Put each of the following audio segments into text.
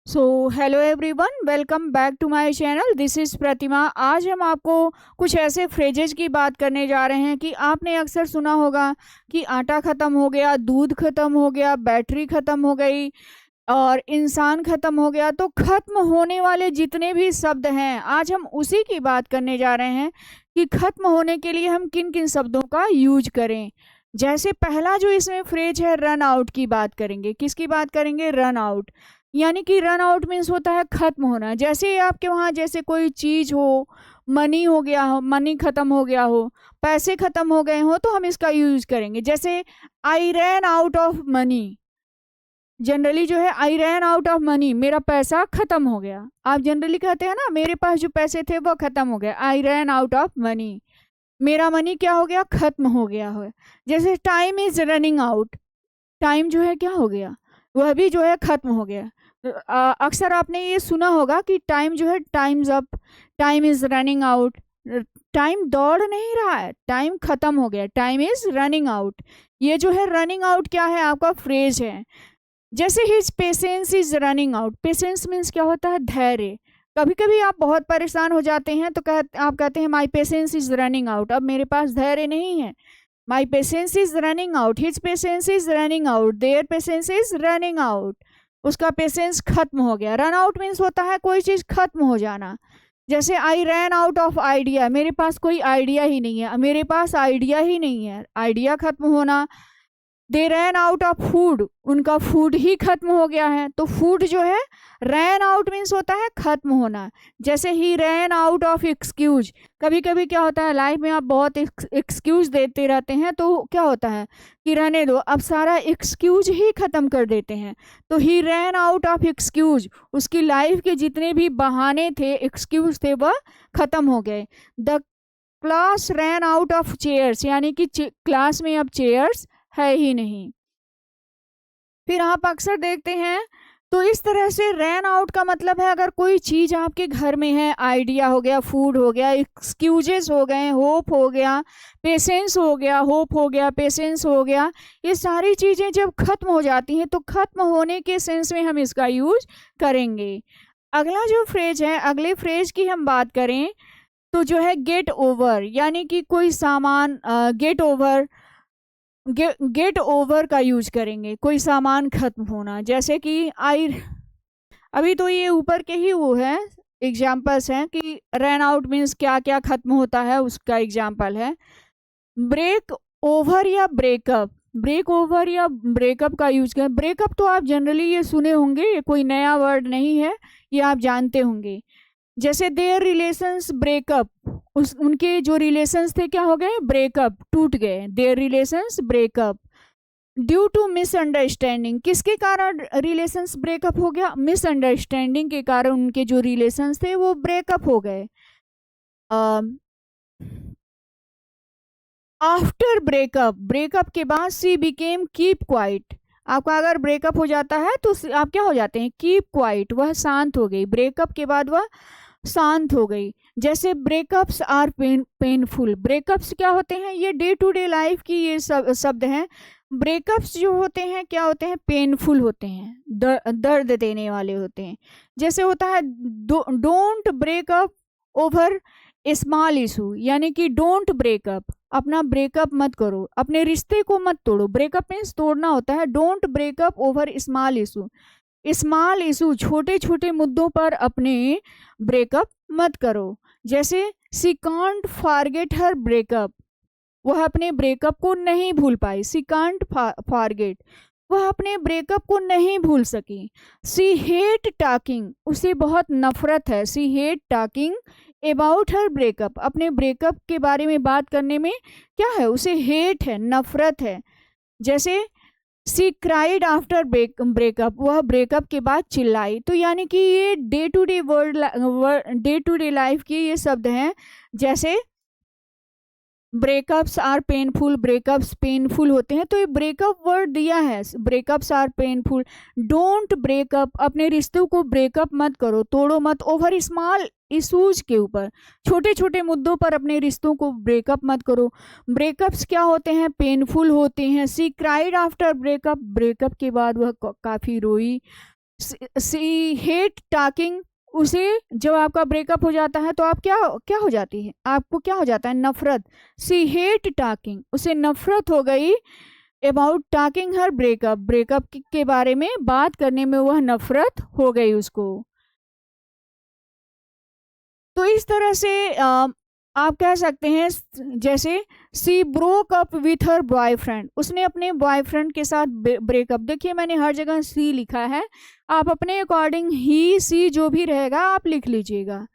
So hello everyone, welcome back to my channel. This is Pratima. आज हम आपको कुछ ऐसे फ्रेजेज की बात करने जा रहे हैं कि आपने अक्सर सुना होगा कि आटा ख़त्म हो गया, दूध ख़त्म हो गया, बैटरी ख़त्म हो गई और इंसान ख़त्म हो गया। तो ख़त्म होने वाले जितने भी शब्द हैं, आज हम उसी की बात करने जा रहे हैं कि ख़त्म होने के लिए हम किन किन शब्दों का यूज करें। जैसे पहला जो इसमें फ्रेज है, रन आउट की बात करेंगे। किसकी बात करेंगे? Run out. यानी कि रन आउट मीन्स होता है खत्म होना। जैसे आपके वहाँ जैसे कोई चीज हो, मनी हो गया हो, मनी खत्म हो गया हो, पैसे खत्म हो गए हो, तो हम इसका यूज करेंगे। जैसे I ran out of money. Generally जो है I ran out of money, मेरा पैसा खत्म हो गया। आप जनरली कहते हैं ना, मेरे पास जो पैसे थे वो खत्म हो गए। आई रैन आउट ऑफ मनी, मेरा मनी क्या हो गया? खत्म हो गया है। जैसे time is running out, time जो है क्या हो गया? वह भी जो है खत्म हो गया। अक्सर आपने ये सुना होगा कि टाइम जो है times up, time is running out. Time दौड़ नहीं रहा है, टाइम खत्म हो गया, टाइम इज रनिंग आउट। ये जो है रनिंग आउट क्या है? आपका फ्रेज है। जैसे his patience is running out. Patience means क्या होता है? धैर्य। कभी कभी आप बहुत परेशान हो जाते हैं तो आप कहते हैं my patience is running out, अब मेरे पास धैर्य नहीं है। My patience is running out, his patience is running out, their patience is running out. उसका पेशेंस खत्म हो गया। रन आउट मीन्स होता है कोई चीज खत्म हो जाना। जैसे I ran out of idea, मेरे पास कोई आइडिया ही नहीं है, मेरे पास आइडिया ही नहीं है, आइडिया खत्म होना। दे रैन आउट ऑफ फूड, उनका फूड ही खत्म हो गया है। तो फूड जो है रैन आउट मीन्स होता है खत्म होना। जैसे ही रैन आउट ऑफ एक्सक्यूज। कभी कभी क्या होता है लाइफ में, आप बहुत एक्सक्यूज देते रहते हैं तो क्या होता है कि रहने दो, अब सारा एक्सक्यूज ही खत्म कर देते हैं। तो ही रैन आउट ऑफ एक्सक्यूज, उसकी लाइफ के जितने भी बहाने थे, एक्सक्यूज थे, वह खत्म हो गए। The class rain out of chairs, यानी कि क्लास में अब चेयर्स है ही नहीं। फिर आप अक्सर देखते हैं तो इस तरह से रैन आउट का मतलब है अगर कोई चीज आपके घर में है, आइडिया हो गया, फूड हो गया, एक्सक्यूजेस हो गए, होप हो गया, पेशेंस हो गया, होप हो गया, पेशेंस हो गया, ये सारी चीजें जब खत्म हो जाती हैं तो खत्म होने के सेंस में हम इसका यूज करेंगे। अगला जो फ्रेज है, अगले फ्रेज की हम बात करें तो जो है गेट ओवर, यानी कि कोई सामान गेट ओवर, गेट ओवर का यूज करेंगे। कोई सामान खत्म होना, जैसे कि आई, अभी तो ये ऊपर के ही वो है एग्जाम्पल्स हैं कि रन आउट मीन्स क्या क्या खत्म होता है, उसका एग्जाम्पल है ब्रेक ओवर या ब्रेकअप। ब्रेक ओवर या ब्रेकअप का यूज करें। ब्रेकअप तो आप जनरली ये सुने होंगे, ये कोई नया वर्ड नहीं है, ये आप जानते होंगे। जैसे देयर रिलेशंस ब्रेकअप, उस उनके जो रिलेशंस थे क्या हो गए? ब्रेकअप, टूट गए। Their relations breakup due to misunderstanding, किसके कारण रिलेशंस ब्रेकअप हो गया? मिसअंडरस्टैंडिंग के कारण उनके जो रिलेशंस थे वो ब्रेकअप हो गए। आफ्टर ब्रेकअप, ब्रेकअप के बाद सी बिकेम कीप क्वाइट। आपका अगर ब्रेकअप हो जाता है तो आप क्या हो जाते हैं? कीप क्वाइट, वह शांत हो गई। ब्रेकअप के बाद वह शांत हो गई। जैसे ब्रेकअप्स आर पेनफुल, ब्रेकअप्स क्या होते हैं? ये डे टू डे लाइफ की ये शब्द हैं। ब्रेकअप्स जो होते हैं क्या होते हैं? पेनफुल होते हैं, दर्द देने वाले होते हैं। जैसे होता है don't breakup over small issue, यानी कि डोंट ब्रेकअप, अपना ब्रेकअप मत करो, अपने रिश्ते को मत तोड़ो। ब्रेकअप मीन्स तोड़ना होता है। Don't breakup over small issue, small issue, छोटे छोटे मुद्दों पर अपने ब्रेकअप मत करो। जैसे सी कांट फॉरगेट हर ब्रेकअप, वह अपने ब्रेकअप को नहीं भूल पाई। सी कांट फॉरगेट, वह अपने ब्रेकअप को नहीं भूल सकी। सी हेट टॉकिंग, उसे बहुत नफरत है। She hate talking about her breakup, अपने ब्रेकअप के बारे में बात करने में क्या है? उसे हेट है, नफरत है। जैसे सी क्राइड आफ्टर ब्रेकअप, वह ब्रेकअप के बाद चिल्लाई। तो यानी कि ये day to day day to day life के ये शब्द हैं। जैसे breakups are painful, breakups painful होते हैं, तो ये ब्रेकअप वर्ड दिया है, breakups are painful. Don't breakup, अपने रिश्तों को ब्रेकअप मत करो, तोड़ो मत। ओवर स्मॉल इशूज के ऊपर, छोटे छोटे मुद्दों पर अपने रिश्तों को ब्रेकअप मत करो। ब्रेकअप्स क्या होते हैं? पेनफुल होते हैं। सी क्राइड आफ्टर ब्रेकअप, ब्रेकअप के बाद वह काफ़ी रोई। सी हेट टॉकिंग, उसे जब आपका ब्रेकअप हो जाता है तो आप क्या क्या हो जाती है, आपको क्या हो जाता है, नफरत। सी हेट टॉकिंग, उसे नफरत हो गई about talking her breakup, breakup के बारे में बात करने में वह नफरत हो गई उसको। तो इस तरह से आप कह सकते हैं, जैसे she broke up with her boyfriend, उसने अपने बॉयफ्रेंड के साथ ब्रेकअप। देखिए मैंने हर जगह सी लिखा है, आप अपने अकॉर्डिंग ही सी जो भी रहेगा आप लिख लीजिएगा।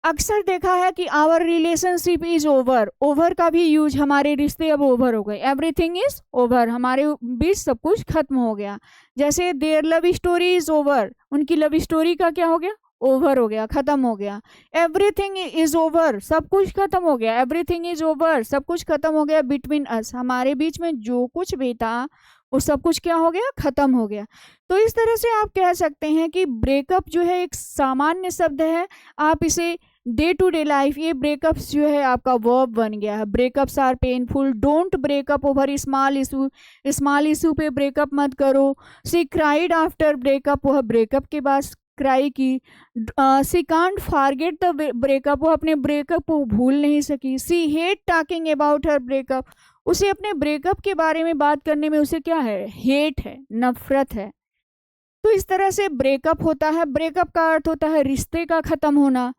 अक्सर देखा है कि our relationship is over, over का भी यूज, हमारे रिश्ते अब ओवर हो गए, एवरीथिंग इज ओवर, हमारे बीच सब कुछ खत्म हो गया। जैसे their love story is over, उनकी लव स्टोरी का क्या हो गया, ओवर हो गया, खत्म हो गया। एवरीथिंग इज ओवर, सब कुछ खत्म हो गया, एवरीथिंग इज ओवर, सब कुछ खत्म हो गया बिटवीन अस, हमारे बीच में जो कुछ भी था वो सब कुछ क्या हो गया, खत्म हो गया। तो इस तरह से आप कह सकते हैं कि ब्रेकअप जो है एक सामान्य शब्द है, आप इसे डे टू डे लाइफ, ये ब्रेकअप्स जो है आपका वर्ब बन गया है। Breakups are painful, don't breakup over small issue, small issue पे ब्रेकअप मत करो। सी क्राइड आफ्टर ब्रेकअप, वह ब्रेकअप के बाद क्राई की। She can't forget the breakup, वो अपने ब्रेकअप को भूल नहीं सकी। She hate talking about her breakup, उसे अपने ब्रेकअप के बारे में बात करने में उसे क्या है, हेट है, नफरत है। तो इस तरह से ब्रेकअप होता है, ब्रेकअप का अर्थ होता है रिश्ते का खत्म होना।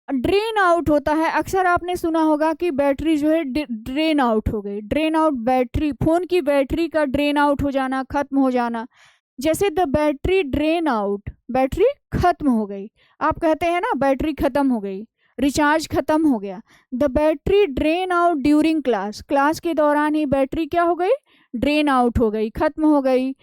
ड्रेन आउट होता है, अक्सर आपने सुना होगा कि बैटरी जो है ड्रेन आउट हो गई, ड्रेन आउट बैटरी, फोन की बैटरी का ड्रेन आउट हो जाना, खत्म हो जाना। जैसे the battery drain out, battery खत्म हो गई, आप कहते हैं ना बैटरी खत्म हो गई, रिचार्ज खत्म हो गया। The battery drain out during class, class के दौरान ही बैटरी क्या हो गई, ड्रेन आउट हो गई, खत्म हो गई।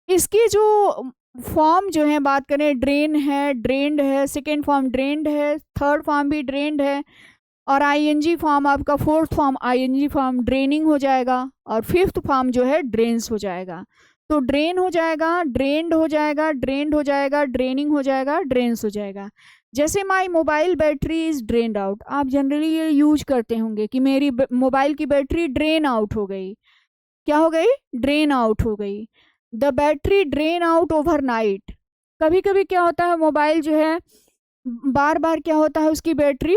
इसकी जो फॉर्म जो है बात करें, ड्रेन है, ड्रेन्ड है, सेकेंड फॉर्म ड्रेन्ड है, थर्ड फॉर्म भी ड्रेन्ड है, और आईएनजी फॉर्म आपका fourth form ING form draining हो जाएगा, और फिफ्थ फॉर्म जो है ड्रेन्स हो जाएगा। तो ड्रेन हो जाएगा, ड्रेन्ड हो जाएगा, ड्रेन्ड हो जाएगा, ड्रेनिंग हो जाएगा, ड्रेन्स हो जाएगा। जैसे my mobile battery is drained out, आप जनरली ये यूज करते होंगे कि मेरी मोबाइल की बैटरी ड्रेन आउट हो गई, क्या हो गई, ड्रेन आउट हो गई। The battery drain out over night, कभी कभी क्या होता है मोबाइल जो है बार बार क्या होता है उसकी बैटरी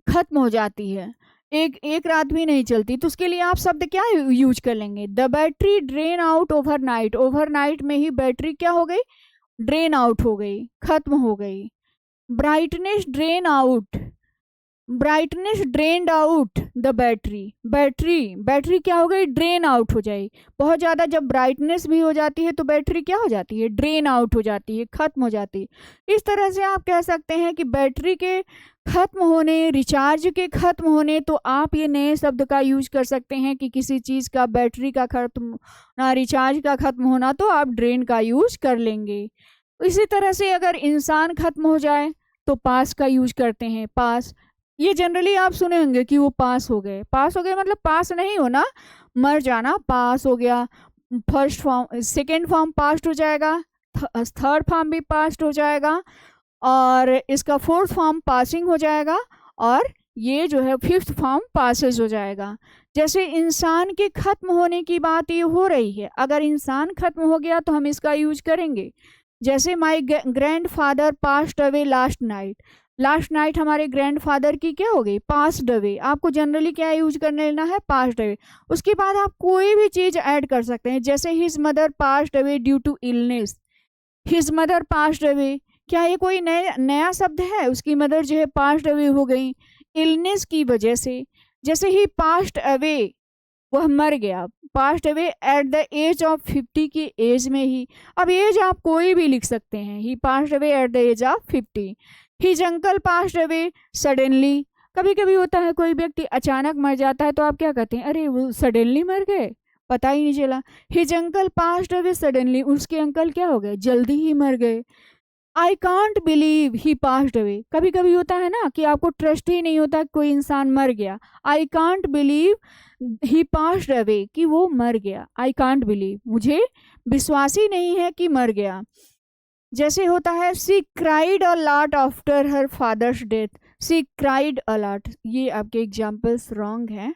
खत्म हो जाती है, एक एक रात भी नहीं चलती, तो उसके लिए आप शब्द क्या यूज कर लेंगे, the battery drain out over night, over night में ही बैटरी क्या हो गई, ड्रेन आउट हो गई, खत्म हो गई। Brightness drain out, brightness drained out the battery, battery battery क्या हो गई, ड्रेन आउट हो जाए, बहुत ज़्यादा जब ब्राइटनेस भी हो जाती है तो बैटरी क्या हो जाती है, ड्रेन आउट हो जाती है, खत्म हो जाती है। इस तरह से आप कह सकते हैं कि बैटरी के खत्म होने, रिचार्ज के खत्म होने, तो आप ये नए शब्द का यूज कर सकते हैं कि किसी चीज़ का बैटरी का खत्म होना, रिचार्ज का खत्म होना, तो आप ड्रेन का यूज कर लेंगे। इसी तरह से अगर इंसान खत्म हो जाए तो पास का यूज करते हैं, पास, ये जनरली आप सुने होंगे कि वो पास हो गए, पास हो गए मतलब पास नहीं होना, मर जाना, पास हो गया। First form, second form past हो जाएगा, थर्ड फॉर्म भी पास्ट हो जाएगा, और इसका फोर्थ फॉर्म पासिंग हो जाएगा, और ये जो है फिफ्थ फॉर्म पासेज हो जाएगा। जैसे इंसान के खत्म होने की बात ये हो रही है, अगर इंसान खत्म हो गया तो हम इसका यूज करेंगे। जैसे my grand father passed away last night, last night हमारे ग्रैंडफादर की क्या हो गई, पास्ड अवे, आपको जनरली क्या यूज करने लेना है, पास्ड अवे। उसके बाद आप कोई भी चीज ऐड कर सकते हैं, जैसे his mother passed away due to illness, his mother passed away, क्या ये कोई नया शब्द है, उसकी मदर जो है पास्ड अवे हो गई इलनेस की वजह से। जैसे ही पास्ड अवे, वह मर गया, passed away at the age of 50 की एज में ही, अब एज आप कोई भी लिख सकते हैं, he passed away at the age of 50। His uncle passed away suddenly, कभी कभी होता है कोई व्यक्ति अचानक मर जाता है तो आप क्या कहते हैं, अरे वो सडनली मर गए, पता ही नहीं चला। His uncle passed away suddenly, उसके अंकल क्या हो गए, जल्दी ही मर गए। I can't believe he passed away, कभी कभी होता है ना कि आपको ट्रस्ट ही नहीं होता कोई इंसान मर गया, I can't believe he passed away, कि वो मर गया, आई कांट बिलीव, मुझे विश्वास ही नहीं है कि मर गया। जैसे होता है she cried a lot after her father's death, she cried a lot, ये आपके एग्जाम्पल्स रॉन्ग हैं।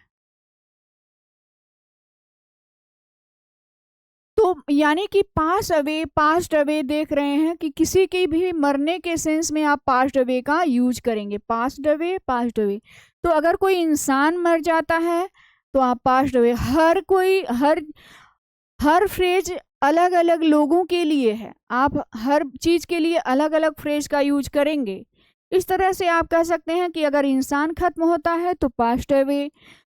तो यानी कि पास्ट अवे देख रहे हैं कि किसी के भी मरने के सेंस में आप पास्ट अवे का यूज करेंगे। पास्ट अवे तो अगर कोई इंसान मर जाता है तो आप पास्ट अवे। हर फ्रेज अलग अलग लोगों के लिए है, आप हर चीज के लिए अलग अलग फ्रेज का यूज करेंगे। इस तरह से आप कह सकते हैं कि अगर इंसान खत्म होता है तो पास्ट अवे,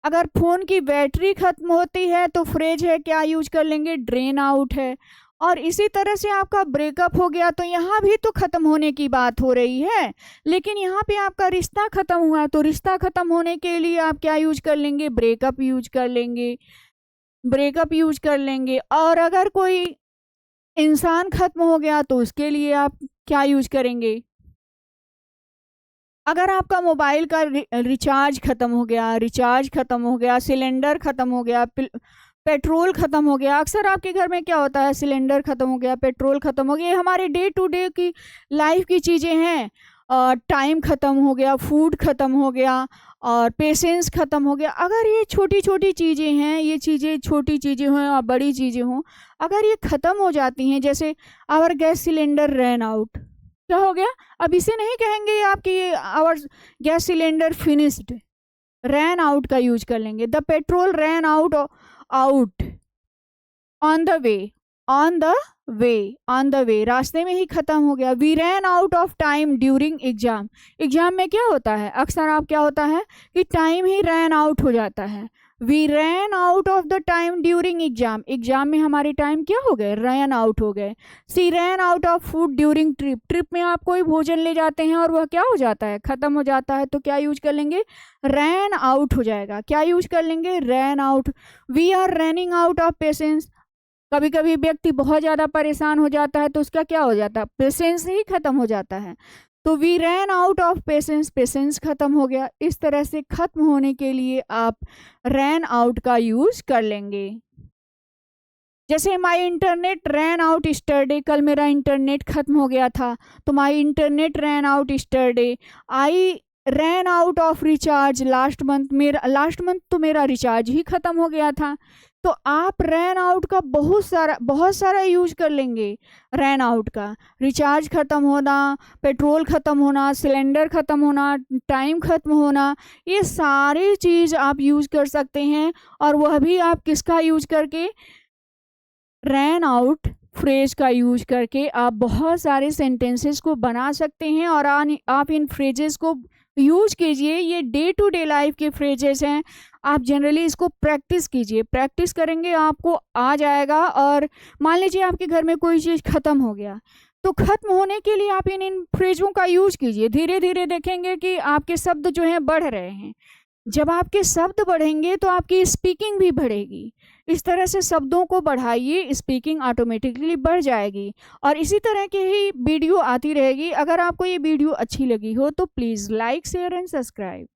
अगर फोन की बैटरी खत्म होती है तो फ्रेज है क्या यूज कर लेंगे, ड्रेन आउट है। और इसी तरह से आपका ब्रेकअप हो गया तो यहाँ भी तो खत्म होने की बात हो रही है, लेकिन यहाँ पे आपका रिश्ता खत्म हुआ तो रिश्ता खत्म होने के लिए आप क्या यूज कर लेंगे, ब्रेकअप यूज कर लेंगे। और अगर कोई इंसान खत्म हो गया तो उसके लिए आप क्या यूज करेंगे। अगर आपका मोबाइल का रिचार्ज खत्म हो गया, सिलेंडर खत्म हो गया, पेट्रोल खत्म हो गया। अक्सर आपके घर में क्या होता है, सिलेंडर खत्म हो गया, पेट्रोल खत्म हो गया, ये हमारे डे टू डे की लाइफ की चीज़ें हैं। टाइम खत्म हो गया, फूड खत्म हो गया और पेशेंस खत्म हो गया। अगर ये छोटी छोटी चीज़ें हैं, ये चीज़ें छोटी चीज़ें हों और बड़ी चीज़ें हों, अगर ये ख़त्म हो जाती हैं, जैसे our gas cylinder ran out, क्या हो गया, अब इसे नहीं कहेंगे आपकी our gas cylinder finished, ran out का यूज कर लेंगे। The petrol ran out on the way, रास्ते में ही खत्म हो गया। We ran out of time during exam में क्या होता है, अक्सर आप क्या होता है कि टाइम ही रैन आउट हो जाता है। We ran out of the time during exam में हमारे टाइम क्या हो गए, रैन आउट हो गए। She ran out of food during trip में आप कोई भोजन ले जाते हैं और वह क्या हो जाता है, खत्म हो जाता है, तो क्या यूज कर लेंगे, रैन आउट हो जाएगा। क्या यूज कर लेंगे, ran out. We are running out of patience, कभी कभी व्यक्ति बहुत ज़्यादा परेशान हो जाता है तो उसका क्या हो जाता है, पेशेंस ही खत्म हो जाता है। तो we ran out of patience खत्म हो गया। इस तरह से खत्म होने के लिए आप रैन आउट का यूज कर लेंगे। जैसे माई इंटरनेट रैन आउट स्टरडे, कल मेरा इंटरनेट खत्म हो गया था तो my internet ran out yesterday. I ran out of recharge last month तो मेरा रिचार्ज ही खत्म हो गया था। तो आप रैन आउट का बहुत सारा यूज कर लेंगे। रैन आउट का रिचार्ज खत्म होना, पेट्रोल खत्म होना, सिलेंडर खत्म होना, टाइम खत्म होना, ये सारी चीज़ आप यूज कर सकते हैं। और वह भी आप किसका यूज करके, रैन आउट फ्रेज का यूज करके आप बहुत सारे सेंटेंसेस को बना सकते हैं। और आप इन फ्रेजेस को यूज कीजिए, ये डे टू डे लाइफ के फ्रेजेस हैं। आप जनरली इसको प्रैक्टिस कीजिए, प्रैक्टिस करेंगे आपको आ जाएगा। और मान लीजिए आपके घर में कोई चीज़ खत्म हो गया तो खत्म होने के लिए आप इन फ्रेजों का यूज कीजिए। धीरे धीरे देखेंगे कि आपके शब्द जो हैं बढ़ रहे हैं। जब आपके शब्द बढ़ेंगे तो आपकी स्पीकिंग भी बढ़ेगी। इस तरह से शब्दों को बढ़ाइए, स्पीकिंग ऑटोमेटिकली बढ़ जाएगी। और इसी तरह की ही वीडियो आती रहेगी। अगर आपको ये वीडियो अच्छी लगी हो तो please like, share and subscribe.